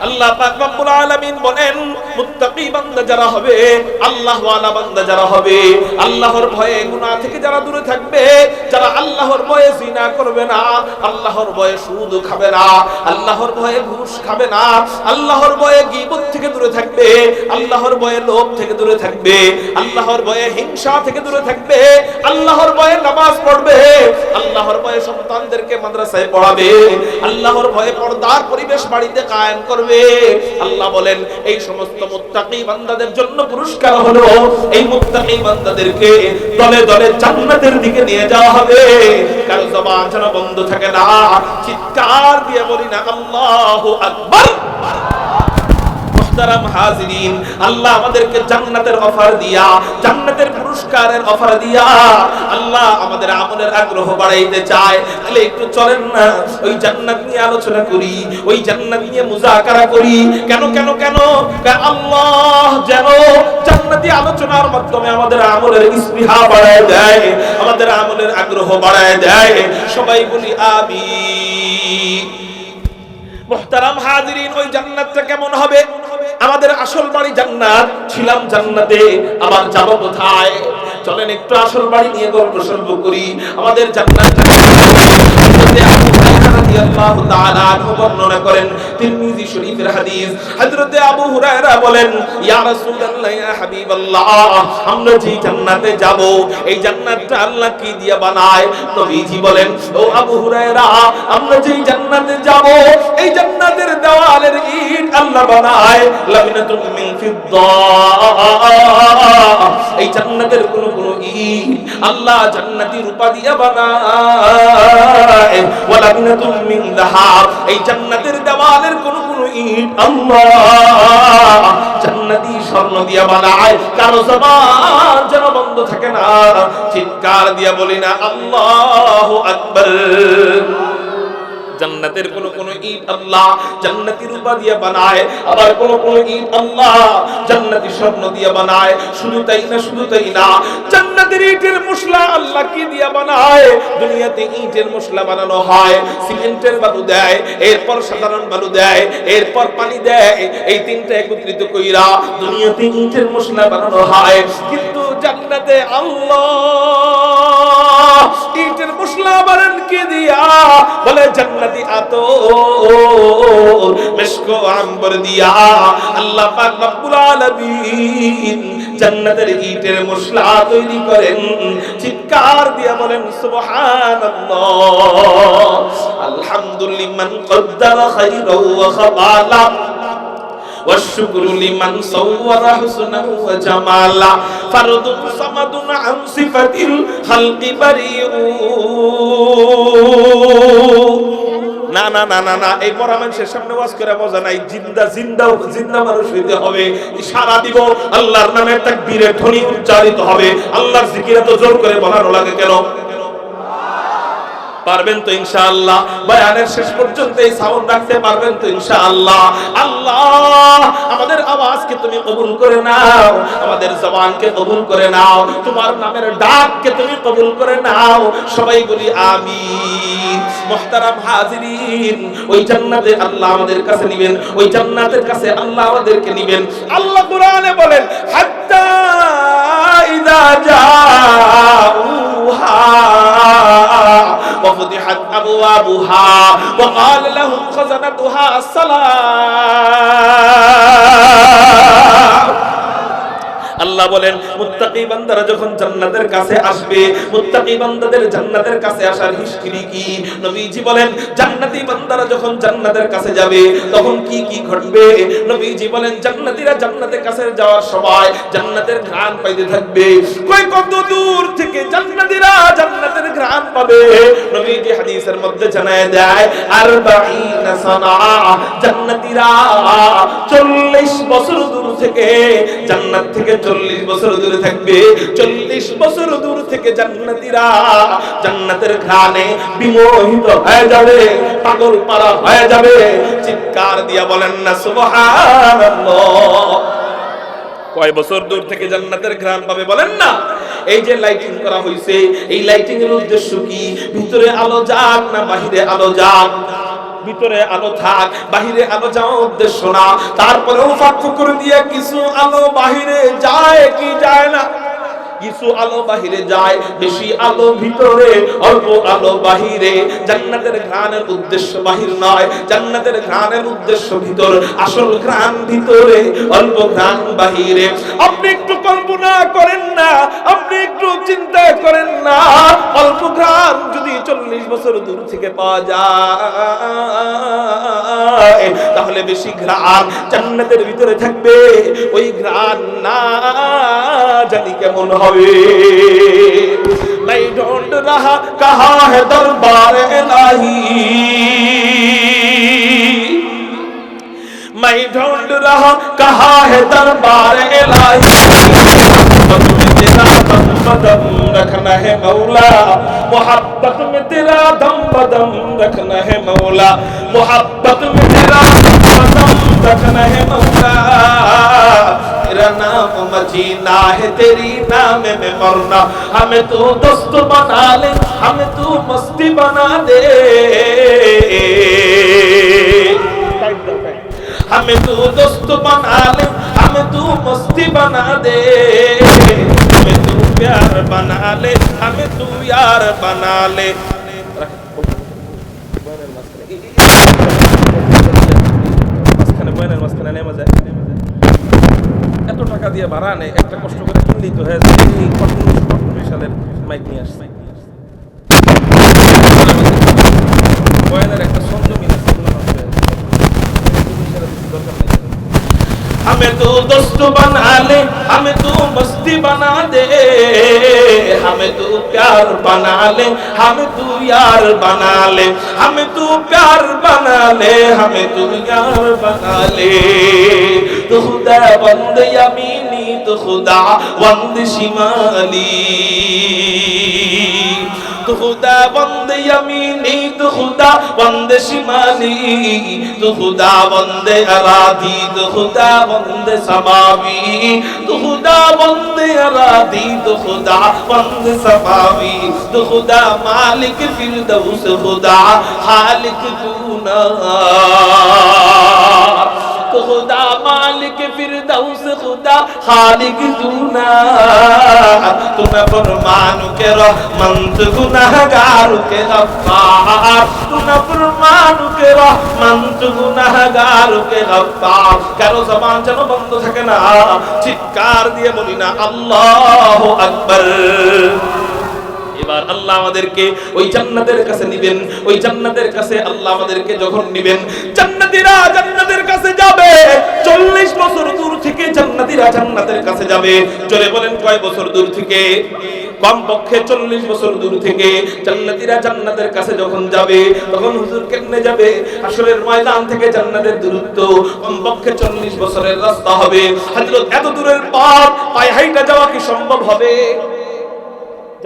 আল্লাহ পাক রব্বুল আলামিন বলেন মুত্তাকি বান্দা যারা হবে, আল্লাহ ওয়ালা বান্দা যারা হবে, আল্লাহর ভয়ে গুনাহ থেকে যারা দূরে থাকবে, যারা আল্লাহর ভয়ে জিনা করবে না, আল্লাহর ভয়ে সুদ খাবে না, আল্লাহর ভয়ে ঘুষ খাবে না, আল্লাহর ভয়ে গীবত থেকে দূরে থাকবে, আল্লাহর ভয়ে লোভ থেকে দূরে থাকবে, আল্লাহর ভয়ে হিংসা থেকে দূরে থাকবে, আল্লাহর ভয়ে নামাজ পড়বে, আল্লাহর ভয়ে সন্তানদেরকে মাদ্রাসায় পড়াবে, আল্লাহর ভয়ে পর্দার পরিবেশ বাড়িতে কায়েম করবে। আল্লাহ বলেন এই সমস্ত মুত্তাকি বান্দাদের জন্য পুরস্কার হলো এই মুত্তাকি বান্দাদেরকে দলে দলে জান্নাতের দিকে নিয়ে যাওয়া হবে। কারো জবান যেন বন্ধ থাকে না, চিৎকার দিয়ে বলি না আল্লাহু আকবার। মুহতারাম হাজিরিন, আল্লাহ আমাদেরকে জান্নাতের অফার দিয়া, জান্নাতের পুরস্কারের অফার দিয়া আল্লাহ আমাদের আমলের আগ্রহ বাড়াইতে চায়। তাহলে একটু চলেন না ওই জান্নাত নিয়ে আলোচনা করি, ওই জান্নাত নিয়ে মুযাকারা করি। কেন কেন কেন? আল্লাহ যেন জান্নাতি আলোচনার মাধ্যমে আমাদের আমলের ইসতিহা বাড়ায় দেয়, আমাদের আমলের আগ্রহ বাড়ায় দেয়। সবাই বলি আমিন। মুহতারাম হাজিরিন, ওই জান্নাতটা কেমন হবে? আমাদের আসল বাড়ি জান্নাত, ছিলাম জান্নাতে, আবার যাব কোথায়? চলেন একটু আসল বাড়ি নিয়ে গল্প সল্প করি। আমাদের জান্নাত রাদিয়াল্লাহু তাআলা বর্ণনা করেন, তিরমিজি শরীফের হাদিস। হযরতে আবু হুরায়রা বলেন, ইয়া রাসূলুল্লাহ, ইয়া হাবিবাল্লাহ, আমরা যে জান্নাতে যাব এই জান্নাতটা আল্লাহ কি দিয়ে বানায়? নবীজি বলেন, ও আবু হুরায়রা, আমরা যে জান্নাতে যাব এই জান্নাতের দেওয়ালের ইট আল্লাহ বানায় লামিনাতুন মিন ফিদ্দা। এই জান্নাতের কোন কোন ইট আল্লাহ জান্নাতি রূপা দিয়ে বানায়। ওয়া লামিনাতুন মিন যাহাব, এই জান্নাতের দেওয়ালের কোন কোন ইট আল্লাহ জান্নাতি স্বর্ণ দিয়ে বানায়। কারো জবান যেন বন্ধ থাকে না, চিৎকার দিয়ে বলি না আল্লাহু আকবার। জান্নাতের কোন কোন ইট আল্লাহ জান্নাতি রূপা দিয়ে বানায়, আবার কোন কোন ইট আল্লাহ জান্নাতি স্বর্ণ দিয়ে বানায়। শুধু তাই না, শুধু তাই না, জান্নাতের ইটের মশলা আল্লাহ কি দিয়ে বানায়? দুনিয়াতে ইটের মশলা বানানো হয়, সিমেন্টের বালু দেয়, এরপর সাধারণ বালু দেয়, এরপর পানি দেয়, এই তিনটা একত্রিত কইরা দুনিয়াতে ইটের মশলা বানানো হয়। কিন্তু জান্নাতে আল্লাহ ইটের মশলা বানান কে দিয়া? বলে জান্নাতি আতর, মিশক ও আম্বর দিয়া আল্লাহ পাক রব্বুল আলামিন জান্নাতের ইটের মশলা তৈরি করেন। চিৎকার দিয়া বলেন সুবহানাল্লাহ। আলহামদুলিল্লাহ কদ্দারা খায়রা ওয়া খাবালা والشكر لمن صور حسنا وجمالا فرد صمد عن صفة الخلق بريء। না না না না না, এই মরা মানুষের সামনে ওয়াজ করে মজা নাই। জিন্দা জিন্দা জিন্দা মানুষ হইতে হবে। সারা দিব আল্লাহর নামে তাকবীরের ধ্বনি উচ্চারিত হবে। আল্লাহর জিকির এত জোর করে বলানো লাগে কেন? পারবেন তো ইনশাআল্লাহ? বয়ানের শেষ পর্যন্ত এই সাউন্ড রাখতে পারবেন তো ইনশাআল্লাহ? আল্লাহ আমাদের আওয়াজকে তুমি কবুল করে নাও, আমাদের জবানকে কবুল করে নাও, তোমার নামের ডাককে তুমি কবুল করে নাও। সবাই বলি আমিন। মুহতারাম হাজিরিন, ওই জান্নাতে আল্লাহ আমাদের কাছে নিবেন, ওই জান্নাতের কাছে আল্লাহ আমাদেরকে নিবেন। আল্লাহ কোরআনে বলেন, হাত্তা ইযা জাউহা وفتحت أبوابها وقال لهم خزنتها السلام। আল্লাহ বলেন মুত্তাকি বান্দারা যখন জান্নাতের কাছে আসবে, মুত্তাকি বান্দাদের জান্নাতের কাছে আসার হিস্ট্রি কি? নবীজি বলেন জান্নাতি বান্দারা যখন জান্নাতের কাছে যাবে তখন কি কি ঘটবে? নবীজি বলেন জান্নাতীরা জান্নাতের কাছে যাওয়ার সময় জান্নাতের ঘ্রাণ পাইতে থাকবে। কই কত দূর থেকে জান্নাতীরা জান্নাতের ঘ্রাণ পাবে? নবীজি হাদিসের মধ্যে জানায় দেয় 40 সানা, জান্নাতীরা 40 বছর দূর থেকে জান্নাত থেকে 40 বছর দূরে থাকবে। 40 বছর দূর থেকে জান্নাতীরা জান্নাতের ঘ্রাণে বিমোহিত হয়ে যাবে, পাগল পারা হয়ে যাবে। চিৎকার দিয়া বলেন না সুবহানাল্লাহ। কয় বছর দূর থেকে জান্নাতের ঘ্রাণ পাবে বলেন না? এই যে লাইটিং করা হয়েছে, এই লাইটিং এর উদ্দেশ্য কি? ভিতরে আলো যাক না বাহিরে আলো যাক? ভিতরে আলো থাক, বাহিরে আলো যাওয়া উদ্দেশ্য না। তারপরেও ফাঁক করে দিয়ে কিছু আলো বাহিরে যায় কি যায় না? কিছু আলো বাহিরে যায়, বেশি আলো ভিতরে, অল্প আলো বাহিরে। জান্নাতের ঘ্রাণের উদ্দেশ্য বাহির নয়, জান্নাতের ঘ্রাণের উদ্দেশ্য ভিতর। আসল ঘ্রাণ ভিতরে, অল্প ঘ্রাণ বাহিরে। আপনি একটু কল্পনা করেন না, আপনি একটু চিন্তা করেন না, অল্প ঘ্রাণ যদি 40 বছর দূর থেকে পাওয়া যায়, তাহলে বেশি ঘ্রাণ জান্নাতের ভিতরে থাকবে। ওই ঘ্রাণ না জানি কেমন হবে। मैं ढूंढ रहा कहाँ है दरबार इलाही, मैं ढूंढ रहा कहाँ है दरबार इलाही। तेरा दम बदम रखना है मौला, मोहब्बत में तेरा दम बदम रखना है मौला, मोहब्बत में तेरा दम बदम रखना है मौला। तेरा नाम मजीना है, तेरी नाम में मरना। हमें तू दोस्त बना ले, हमें तू मस्ती बना दे, हमें तू दोस्त बना ले, हमें तू मस्ती बना दे, हमें तू प्यार बना ले, हमें तू यार बना ले। এত টাকা দিয়ে ভাড়া নেই, একটা কষ্ট করে কিনলেই তো হয়ে যায়। এই সালের মাইক নিয়ে আসছে, বয়ানের একটা ছন্দ মিল আছে, দরকার নেই। हमें तू दोस्त बना ले, हमें तू मस्ती बना दे, हमें तू प्यार बना ले, हमें तू यार बना ले, हमें तू प्यार बना ले, हमें तू यार बना ले। तो खुदा बंद यमीनी, तो खुदा बंद शिमाली, तो खुदा बंद यमीनी, तो खुदा बंद शिमाली, तो खुदा बंद अराधी, तो खुदा बंद समावी, तो खुदा बंद अराधी, तो खुदा बंद समावी, तो खुदा मालिक फिरदौस, खुदा खालिक तू ना, तो खुदा मालिक फिरदौस, खुदा खालिक तू ना। तू न फरमान के रहमत, गुनहगार के गफ्फार, तू न फरमान के रहमत, गुनहगार के गफ्फार। কারো জবান যেন বন্ধ থাকে না, চিৎকার দিয়ে বলি না আল্লাহু আকবার। এবার আল্লাহ আমাদেরকে ওই জান্নাতের কাছে নিবেন। ওই জান্নাতের কাছে আল্লাহ আমাদেরকে যখন নিবেন, জান্নাতীরা জান্নাতের কাছে যাবে। 40 বছর দূর থেকে জান্নাতীরা জান্নাতের কাছে যাবে। জোরে বলেন কয় বছর দূর থেকে? কমপক্ষে 40 বছর দূর থেকে জান্নাতীরা জান্নাতের কাছে যখন যাবে, তখন হুজুর কেমনে যাবে? হাসরের ময়দান থেকে জান্নাতের দূরত্ব কমপক্ষে 40 বছরের রাস্তা হবে। হযরত এত দূরের পথ পায়ে হাঁটা যাওয়া কি সম্ভব হবে?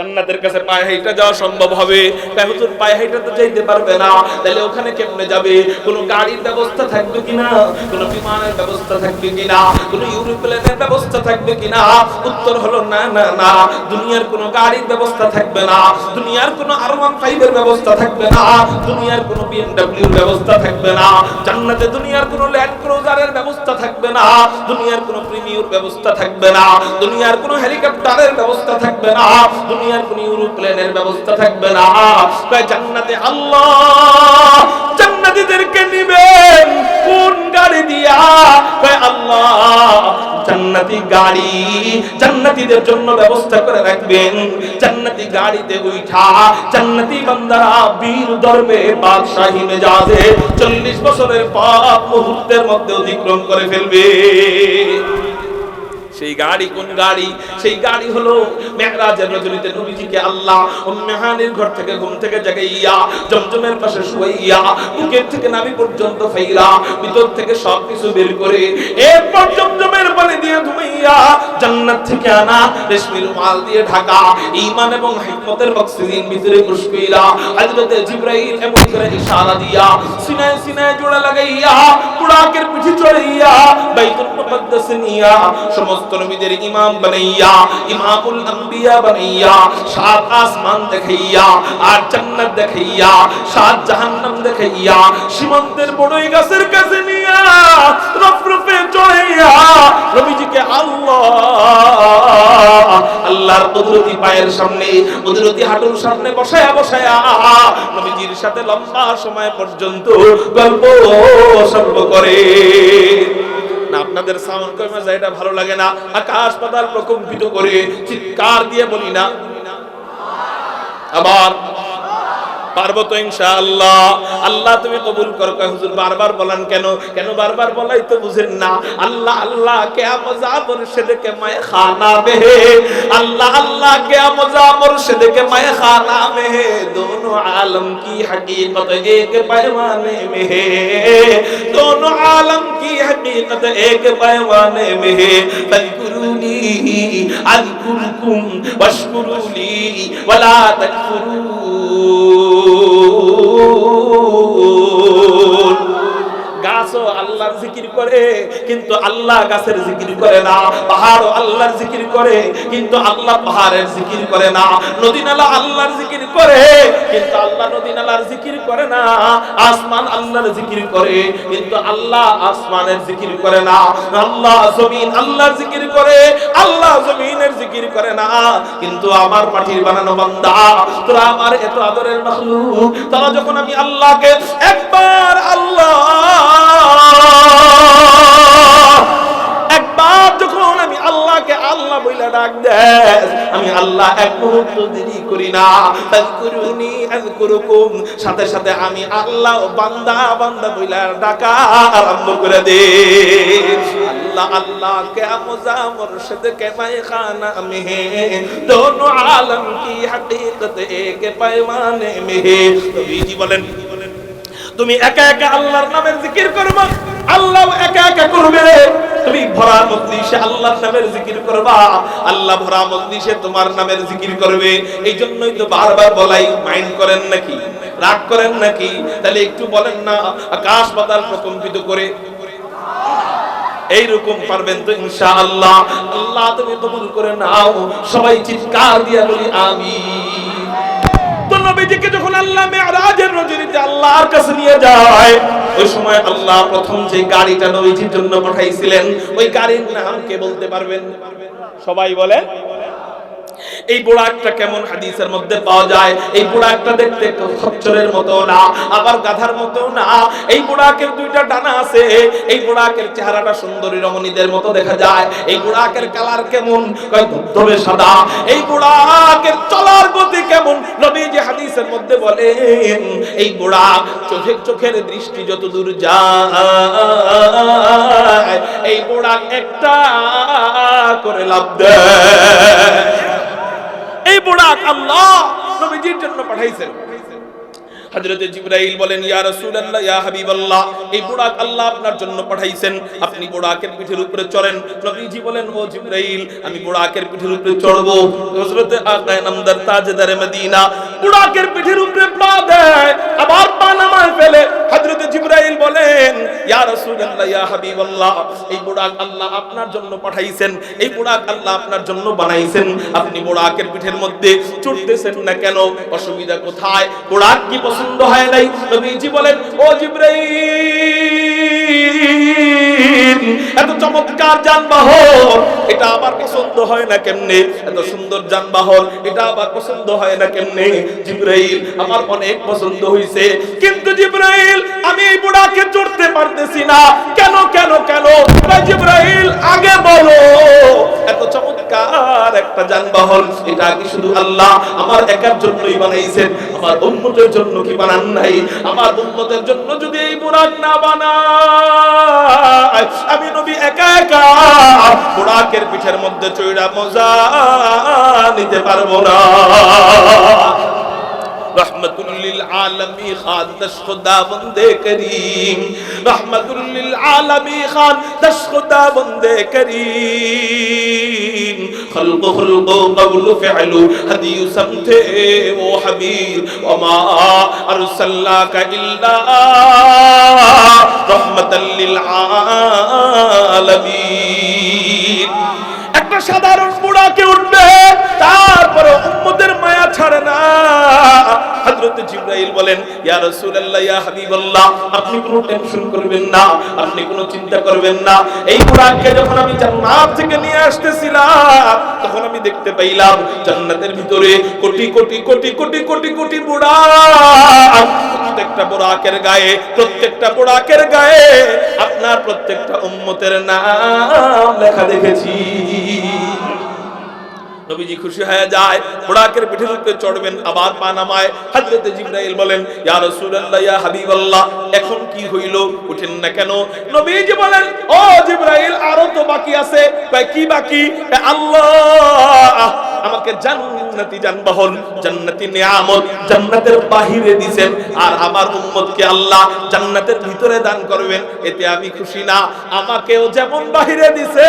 জান্নাতের কাছে পায়ে হাঁটা যাওয়া সম্ভব হবে? হুজুর পায়ে হাঁটা তো যাইতে পারবে না, তাহলে ওখানে কেমনে যাবে? কোনো গাড়ির ব্যবস্থা থাকবে কিনা? কোনো বিমানের ব্যবস্থা থাকবে কিনা? কোনো ইউরোপ্লেনের ব্যবস্থা থাকবে কিনা? উত্তর হলো না না না, দুনিয়ার কোনো গাড়ির ব্যবস্থা থাকবে না, দুনিয়ার কোনো R15 এর ব্যবস্থা থাকবে না, দুনিয়ার কোনো BMW এর ব্যবস্থা থাকবে না, জান্নাতে দুনিয়ার কোনো ল্যান্ড ক্রুজারের ব্যবস্থা থাকবে না, দুনিয়ার কোনো প্রিমিয়ার ব্যবস্থা থাকবে না, দুনিয়ার কোনো হেলিকপ্টারের ব্যবস্থা থাকবে না, দুনিয়ার কোন ইউরোপ্লেনের ব্যবস্থা থাকবে না। জান্নাতে আল্লাহ জান্নাতীদেরকে নিবেন কোন গাড়ি দিয়া? আল্লাহ জান্নাতি গাড়ি জান্নাতীদের জন্য ব্যবস্থা করে রাখবেন। জান্নাতি গাড়িতে উঠা জান্নাতি বান্দারা বীর দরবে বাদশাহী মেজাজে 40 বছরের পাপ মুহূর্তের মধ্যে অতিক্রম করে ফেলবে। সেই গাড়ি কোন গাড়ি? সেই গাড়ি হলো মেরাজের রজনীতে নবীজিকে আল্লাহ উম্মে হানির ঘর থেকে ঘুম থেকে জাগাইয়া জমজমের পাশে শুয়াইয়া বুকের থেকে নাভি পর্যন্ত ফাইরা ভিতর থেকে সবকিছু বের করে এরপর জমজমের পানি দিয়ে ধুইয়া জান্নাত থেকে আনা রেশমি রুমাল দিয়ে ঢাকা ঈমান এবং হিকমতের অক্সিজেন ভিতরে মুশকিলা হযরত জিবরাইল এমন করে ইশারা দিয়া সিনায় সিনায় জোড়া লাগাইয়া বুড়াকের পিঠে চড়াইয়া বাইতুল মুকদ্দাস নিয়া সমস্ত নবীদের ইমাম বানাইয়া ইমামুল আম্বিয়া বানাইয়া সাত আসমান দেখাইয়া আর জান্নাত দেখাইয়া সাত জাহান্নাম দেখাইয়া সীমান্তের বড়ই গাছের কাছে নিয়া রফরফে চড়াইয়া নবীজিকে আল্লাহর কুদরতি পায়ের সামনে কুদরতি হাঁটুর সামনে বসায়া বসায়া নবীজির সাথে লম্বা সময় পর্যন্ত গল্প সর্ব করে না। আপনাদের সাউন্ড কমে যায়, এটা ভালো লাগে না। আকাশ পাতাল প্রকম্পিত করে চিৎকার দিয়ে বলি না আবার পারবো তো ইনশাআল্লাহ। আল্লাহ তুমি কবুল করো। হুজুর বারবার বলেন কেন? কেন বারবার বলাই তো বুঝেন না। আল্লাহ আল্লাহ क्या मजा मुर्शिद के मैं खाना में है, अल्लाह अल्लाह क्या मजा मुर्शिद के मैं खाना में है, दोनों आलम की हकीकत एक पैमाने में है, दोनों आलम की हकीकत एक पैमाने में है, फज़कुरूनी अज़कुरुकुम वश्कुरूली वला तकफुरून। গাছও আল্লাহর জিকির করে কিন্তু আল্লাহ গাছের জিকির করে না, পাহাড়ও আল্লাহর জিকির করে কিন্তু আল্লাহ পাহাড়ের জিকির করে না, নদী নালা আল্লাহর জিকির করে কিন্তু আল্লাহ নদী নালার জিকির করে না, আসমান আল্লাহর জিকির করে কিন্তু আল্লাহ আসমানের জিকির করে না, আল্লাহ জমিন আল্লাহর জিকির করে আল্লাহ জমিনের জিকির করে না। কিন্তু আমার মাটির বানানো বান্দা, তোরা আমার এত আদরের মাখলুক, তারা যখন আমি আল্লাহকে একবার একবার যখন আমি আল্লাহকে আল্লাহ বইলা ডাক দেয়, আমি আল্লাহ এক মুহূর্ত দেরি করি না। তাযকুরুনি আযকুরুকুম, সাথে সাথে আমি আল্লাহ বান্দা বান্দা বইলা ডাকা আরম্ভ করে দে। আল্লাহ আল্লাহ क्या मजा मुर्शिद के मैखाना में है, दोनों आलम की हकीकत एक पैमाने में है। নবীজি বলেন তুমি একা একা আল্লাহর নামের জিকির করবা, আল্লাহ একা একা করবে। তুমি ভরা মজলিসে আল্লাহর নামের জিকির করবা, আল্লাহ ভরা মজলিসে তোমার নামের জিকির করবে। এই জন্যই তো বারবার বলাই, মাইন্ড করেন নাকি, রাগ করেন নাকি? তাহলে একটু বলেন না আকাশ পাতাল প্রকম্পিত করে এইরকম পারবেন তো ইনশাআল্লাহ। আল্লাহ তুমি কবুল করে নাও। সবাই চিৎকার দিয়া বলি আমিন। তো নবীজিকে যখন আল্লাহ মিরাজের রজনীতে আল্লাহর কাছে নিয়ে যায়, ওই সময় আল্লাহ প্রথম যে গাড়িটা নবীজির জন্য পাঠাইছিলেন, ওই গাড়ির নাম কে বলতে পারবেন? সবাই বলেন। এই বুড়াকটা কেমন হাদিসের মধ্যে পাওয়া যায়। এই বুড়াকটা দেখতে খচ্চরের মতো না, আবার গাধার মতো না। এই বুড়াকের দুইটা ডানা আছে। এই বুড়াকের চেহারাটা সুন্দরী রমণীদের মতো দেখা যায়। এই বুড়াকের কালার কেমন? কয় ধবধবে সাদা। এই বুড়াকের চলার গতি কেমন? নবীজি হাদিসের মধ্যে বলেন এই বুড়াক চোখের দৃষ্টি যত দূর যায়, এই বুড়াক একটা করে লাভ দেয়। এই বুড়াক আল্লাহ নবীজির জন্য পাঠাইছেন। হযরত জিবরাইল বলেন ইয়া রাসূলুল্লাহ ইয়া হাবিবাল্লাহ, এই বুড়াক আল্লাহ আপনার জন্য পাঠাইছেন, আপনি বুড়াকের পিঠের উপরে চড়েন। নবীজি বলেন ও জিবরাইল, আমি বুড়াকের পিঠের উপরে চড়ব। হযরত আকায়ে নামদার তাজদারে মদিনা বুড়াকের পিঠের উপরে পা দেয়, আবার পা নামায় ফেলে। হযরত জিবরাইল বলেন ইয়া রাসূলুল্লাহ ইয়া হাবিবাল্লাহ, এই বুড়াক আল্লাহ আপনার জন্য পাঠাইছেন, এই বুড়াক আল্লাহ আপনার জন্য বানাইছেন। আপনি বুড়াকের পিঠের মধ্যে চড়তেছেন না কেন? অসুবিধা কোথায়? বুড়াক কি পছন্দ হয় নাই? নবীজি বলেন ও জিবরাইল, এত চমৎকার যানবাহন এটা আবার পছন্দ হয় না কেমনে? এত সুন্দর যানবাহন এটা আবার পছন্দ হয় না কেমনে? জিবরাইল আমার অনেক পছন্দ হইছে, কিন্তু জিবরাইল আমি এই বুড়াকে চড়তে পারতেছি না। কেন কেন কেন? জিবরাইল আগে বলো, এত চমৎকার একটা যানবাহন এটা কি শুধু আল্লাহ আমার একার জন্যই বানাইছেন? আমার উম্মতের জন্য কি বানান নাই? আমার উম্মতের জন্য যদি এই বুড়াক না বানায়, আমি নবী একা একা বুড়াকের পিঠের মধ্যে চড়া মজা নিতে পারবো না। रहमतुल लिल आलमी खान दश खुदा बंदे करीम, रहमतुल लिल आलमी खान दश खुदा बंदे करीम, खल्क़ो खल्क़ो क़व्लु फ़िअलु हदीयु समथे वो हबीब वमा अरसलनाका इल्ला रहमतल लिल आलमीन। সাধারণ বুড়াকে উঠবে, তারপরে উম্মতের মায়া ছাড়ে না। হযরত জিবরাইল বলেন, ইয়া রাসূলুল্লাহ, ইয়া হাবিবাল্লাহ, আপনি কোনো টেনশন করবেন না, আপনি কোনো চিন্তা করবেন না। এই বুড়াকে যখন আমি জান্নাত থেকে নিয়ে আসতেছিলাম, তখন আমি দেখতে পাইলাম জান্নাতের ভিতরে কোটি কোটি কোটি কোটি কোটি কোটি বুড়া। প্রত্যেকটা বুড়াকের গায়ে আপনার প্রত্যেকটা উম্মতের নাম লেখা দেখেছি। নবীজি খুশি হয়ে যায়, বুড়াকের পিঠের উপরে চড়বেন, আবার পা নামায়। হযরত জিবরাইল বলেন, ইয়া রাসূলুল্লাহ, ইয়া হাবিবাল্লাহ, এখন কি হইল, উঠেন না কেন? নবীজি বলেন, ও জিবরাইল, আরো তো বাকি আছে। কয়, কি বাকি? আল্লাহ আমাকে জান্নাতি যানবাহন, জান্নাতি নিয়ামত জান্নাতের বাহিরে দিবেন, আর আমার উম্মতকে আল্লাহ জান্নাতের ভিতরে দান করবেন। এতে আমি খুশি না। আমাকেও যেমন বাহিরে দিছে,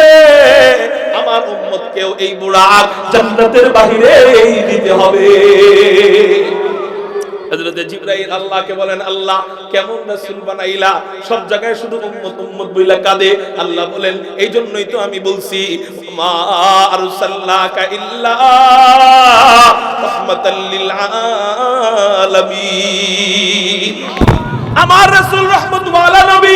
আমার উম্মতকেও এই বুড়া জান্নাতের বাহিরে দিতে হবে। হযরত জিবরাইল আল্লাহকে বলেন, আল্লাহ কেমন রাসূল বানাইলা, সব জায়গায় শুধু উম্মত উম্মত বইলা কাঁদে। আল্লাহ বলেন, এই জন্যই তো আমি বলছি, মা আরসালনাকা ইল্লা রাহমাতাল লিল আলামিন। আমার রাসূল রহমত ওয়ালা নবী।